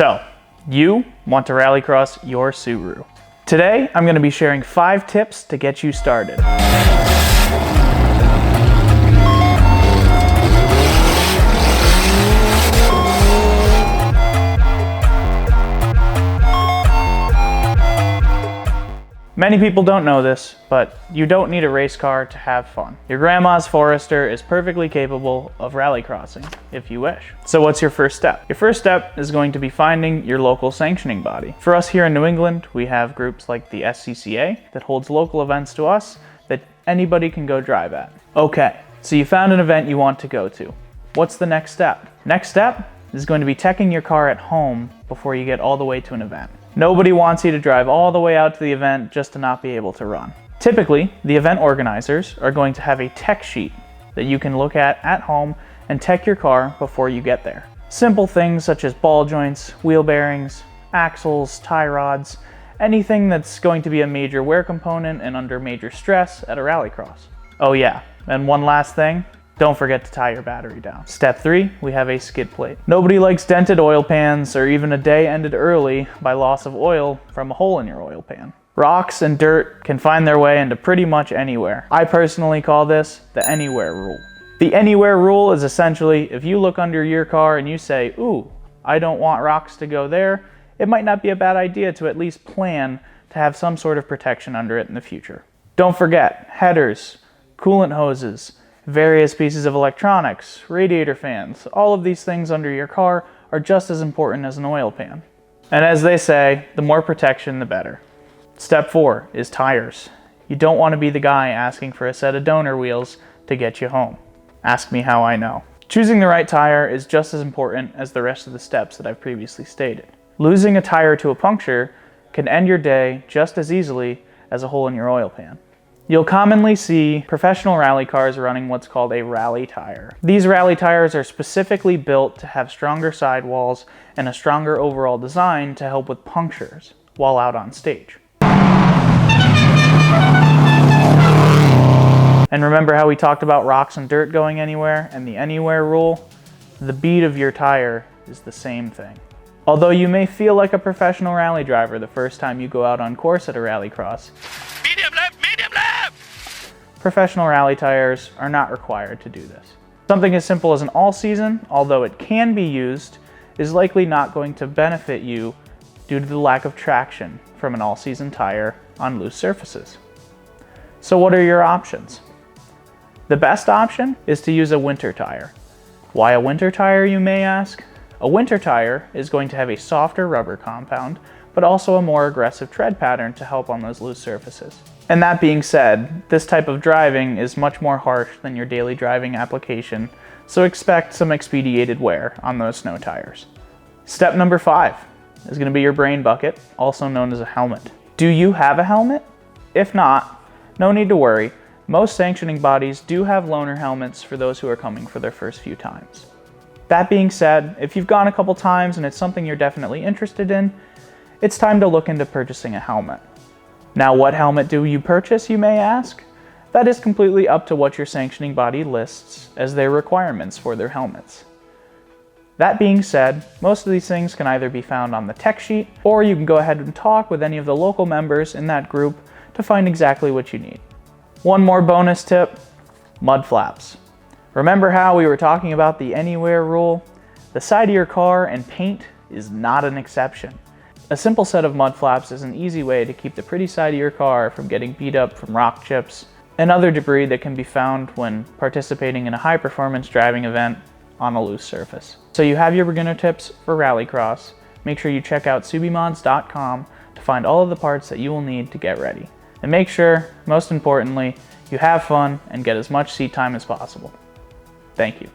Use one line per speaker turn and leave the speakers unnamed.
So, you want to rallycross your Subaru. Today, I'm going to be sharing 5 tips to get you started. Many people don't know this, but you don't need a race car to have fun. Your grandma's Forester is perfectly capable of rallycrossing, if you wish. So what's your first step? Your first step is going to be finding your local sanctioning body. For us here in New England, we have groups like the SCCA that holds local events to us that anybody can go drive at. Okay, so you found an event you want to go to. What's the next step? Next step is going to be checking your car at home before you get all the way to an event. Nobody wants you to drive all the way out to the event just to not be able to run. Typically, the event organizers are going to have a tech sheet that you can look at home and tech your car before you get there. Simple things such as ball joints, wheel bearings, axles, tie rods, anything that's going to be a major wear component and under major stress at a rallycross. Oh yeah, and one last thing. Don't forget to tie your battery down. Step 3, we have a skid plate. Nobody likes dented oil pans or even a day ended early by loss of oil from a hole in your oil pan. Rocks and dirt can find their way into pretty much anywhere. I personally call this the anywhere rule. The anywhere rule is essentially if you look under your car and you say, ooh, I don't want rocks to go there, it might not be a bad idea to at least plan to have some sort of protection under it in the future. Don't forget headers, coolant hoses, various pieces of electronics, radiator fans, all of these things under your car are just as important as an oil pan. And as they say, the more protection, the better. Step 4 is tires. You don't want to be the guy asking for a set of donor wheels to get you home. Ask me how I know. Choosing the right tire is just as important as the rest of the steps that I've previously stated. Losing a tire to a puncture can end your day just as easily as a hole in your oil pan. You'll commonly see professional rally cars running what's called a rally tire. These rally tires are specifically built to have stronger sidewalls and a stronger overall design to help with punctures while out on stage. And remember how we talked about rocks and dirt going anywhere and the anywhere rule? The bead of your tire is the same thing. Although you may feel like a professional rally driver the first time you go out on course at a rallycross, professional rally tires are not required to do this. Something as simple as an all-season, although it can be used, is likely not going to benefit you due to the lack of traction from an all-season tire on loose surfaces. So what are your options? The best option is to use a winter tire. Why a winter tire, you may ask? A winter tire is going to have a softer rubber compound, but also a more aggressive tread pattern to help on those loose surfaces. And that being said, this type of driving is much more harsh than your daily driving application, so expect some expedited wear on those snow tires. Step number 5 is going to be your brain bucket, also known as a helmet. Do you have a helmet? If not, no need to worry. Most sanctioning bodies do have loaner helmets for those who are coming for their first few times. That being said, if you've gone a couple times and it's something you're definitely interested in, it's time to look into purchasing a helmet. Now, what helmet do you purchase, you may ask? That is completely up to what your sanctioning body lists as their requirements for their helmets. That being said, most of these things can either be found on the tech sheet, or you can go ahead and talk with any of the local members in that group to find exactly what you need. One more bonus tip, mud flaps. Remember how we were talking about the anywhere rule? The side of your car and paint is not an exception. A simple set of mud flaps is an easy way to keep the pretty side of your car from getting beat up from rock chips and other debris that can be found when participating in a high-performance driving event on a loose surface. So you have your beginner tips for rallycross. Make sure you check out Subimods.com to find all of the parts that you will need to get ready. And make sure, most importantly, you have fun and get as much seat time as possible. Thank you.